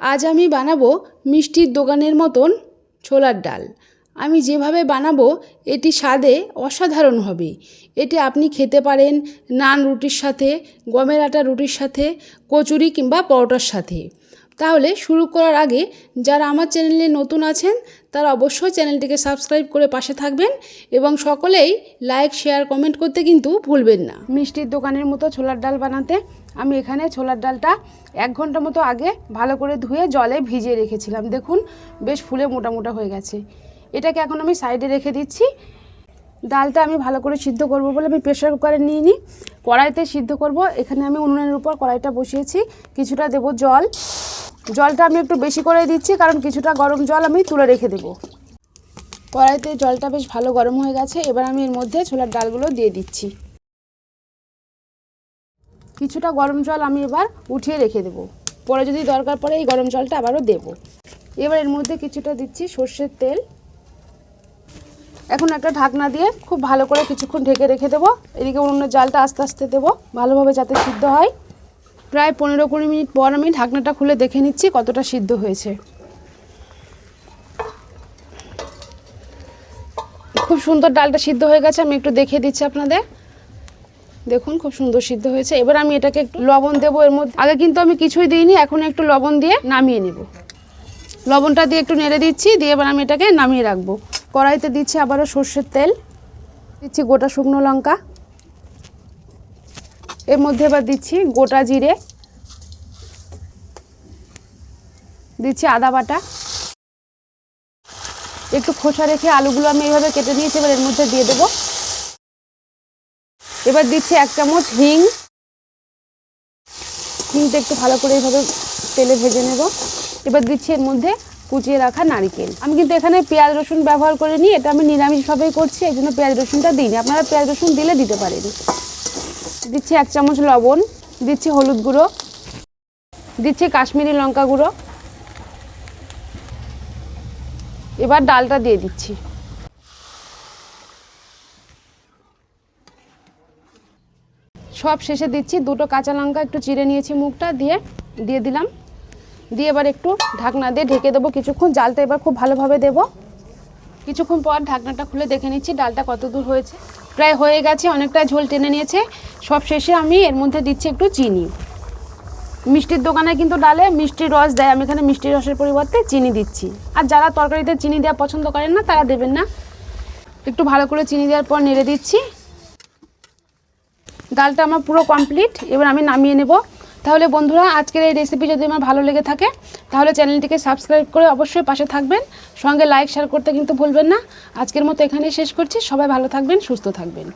আজ আমি বানাবো মিষ্টির দোকানের মতন ছোলার ডাল। আমি যেভাবে বানাবো এটি স্বাদে অসাধারণ হবে। এটি আপনি খেতে পারেন নান রুটির সাথে, গমের আটা রুটির সাথে, কচুরি কিংবা পরোটার সাথে। তাহলে শুরু করার আগে যারা আমার চ্যানেলে নতুন আছেন তারা অবশ্যই চ্যানেলটিকে সাবস্ক্রাইব করে পাশে থাকবেন এবং সকলেই লাইক শেয়ার কমেন্ট করতে কিন্তু ভুলবেন না। মিষ্টির দোকানের মতো ছোলার ডাল বানাতে আমি এখানে ছোলার ডালটা 1 ঘন্টা মতো আগে ভালো করে ধুয়ে জলে ভিজিয়ে রেখেছিলাম। দেখুন বেশ ফুলে মোটা মোটা হয়ে গেছে। এটাকে এখন আমি সাইডে রেখে দিচ্ছি। ডালটা আমি ভালো করে সিদ্ধ করব বলে আমি প্রেসার কুকারে নিয়ে নিই, কড়াইতে সিদ্ধ করব। এখানে আমি উনুনের উপর কড়াইটা বসিয়েছি, কিছুটা দেব জল। জলটা আমি একটু বেশি করে দিচ্ছি কারণ কিছুটা গরম জল আমি তুলে রেখে দেব। কড়াইতে জলটা বেশ ভালো গরম হয়ে গেছে। এবার আমি এর মধ্যে ছোলার ডালগুলো দিয়ে দিচ্ছি। কিছুটা গরম জল আমি এবার উঠিয়ে রেখে দেব, পরে যদি দরকার পড়ে এই গরম জলটা আবারও দেব। এবার এর মধ্যে কিছুটা দিচ্ছি সর্ষের তেল। এখন একটা ঢাকনা দিয়ে খুব ভালো করে কিছুক্ষণ ঢেকে রেখে দেবো। এদিকে উনুনের জালটা আস্তে আস্তে দেবো ভালোভাবে যাতে সিদ্ধ হয়। প্রায় 15-20 মিনিট পর আমি ঢাকনাটা খুলে দেখে নিচ্ছি কতটা সিদ্ধ হয়েছে। খুব সুন্দর ডালটা সিদ্ধ হয়ে গেছে, আমি একটু দেখিয়ে দিচ্ছি আপনাদের। দেখুন খুব সুন্দর সিদ্ধ হয়েছে। এবার আমি এটাকে একটু লবণ দেবো এর মধ্যে। আগে কিন্তু আমি কিছুই দিইনি, এখন একটু লবণ দিয়ে নামিয়ে নেব। লবণটা দিয়ে একটু নেড়ে দিচ্ছি, দিয়ে এবার আমি এটাকে নামিয়ে রাখবো। কড়াইতে দিচ্ছি আবারও সর্ষের তেল, দিচ্ছি গোটা শুকনো লঙ্কা, এর মধ্যে এবার দিচ্ছি গোটা জিরে, দিচ্ছি আদা বাটা। একটু খোসা রেখে আলুগুলো আমি এইভাবে কেটে নিয়েছি, এবার এর মধ্যে দিয়ে দেবো। এবার দিচ্ছি 1 চামচ হিং। হিংটা একটু ভালো করে এইভাবে তেলে ভেজে নেব। এবার দিচ্ছি এর মধ্যে কুচিয়ে রাখা নারকেল। আমি কিন্তু এখানে পেঁয়াজ রসুন ব্যবহার করে নিই, এটা আমি নিরামিষভাবেই করছি, এই জন্য পেঁয়াজ রসুনটা দিইনি। আপনারা পেঁয়াজ রসুন দিলে দিতে পারেন। দিচ্ছি 1 চামচ লবণ, দিচ্ছি হলুদ গুঁড়ো, দিচ্ছি কাশ্মীরি লঙ্কা গুঁড়ো। এবার ডালটা দিয়ে দিচ্ছি। সব শেষে দিচ্ছি 2টো কাঁচা লঙ্কা একটু চিড়ে নিয়েছি, মুখটা দিয়ে দিলাম। দিয়ে এবার একটু ঢাকনা দিয়ে ঢেকে দেবো কিছুক্ষণ। জালটা এবার খুব ভালোভাবে দেব। কিছুক্ষণ পর ঢাকনাটা খুলে দেখে নিচ্ছি ডালটা কত দূর হয়েছে। প্রায় হয়ে গেছে, অনেকটা ঝোল টেনে নিয়েছে। সব শেষে আমি এর মধ্যে দিচ্ছি একটু চিনি। মিষ্টির দোকানে কিন্তু ডালে মিষ্টির রস দেয়, আমি এখানে মিষ্টির রসের পরিবর্তে চিনি দিচ্ছি। আর যারা তরকারিতে চিনি দেওয়া পছন্দ করেন না তারা দেবেন না। একটু ভালো করে চিনি দেওয়ার পর নেড়ে দিচ্ছি। ডালটা আমার পুরো কমপ্লিট, এবার আমি নামিয়ে নেব। তাহলে বন্ধুরা আজকের এই রেসিপি যদি আমার ভালো লেগে থাকে তাহলে চ্যানেলটিকে সাবস্ক্রাইব করে অবশ্যই পাশে থাকবেন, সঙ্গে লাইক শেয়ার করতে কিন্তু ভুলবেন না। আজকের মতো এখানেই শেষ করছি। সবাই ভালো থাকবেন, সুস্থ থাকবেন।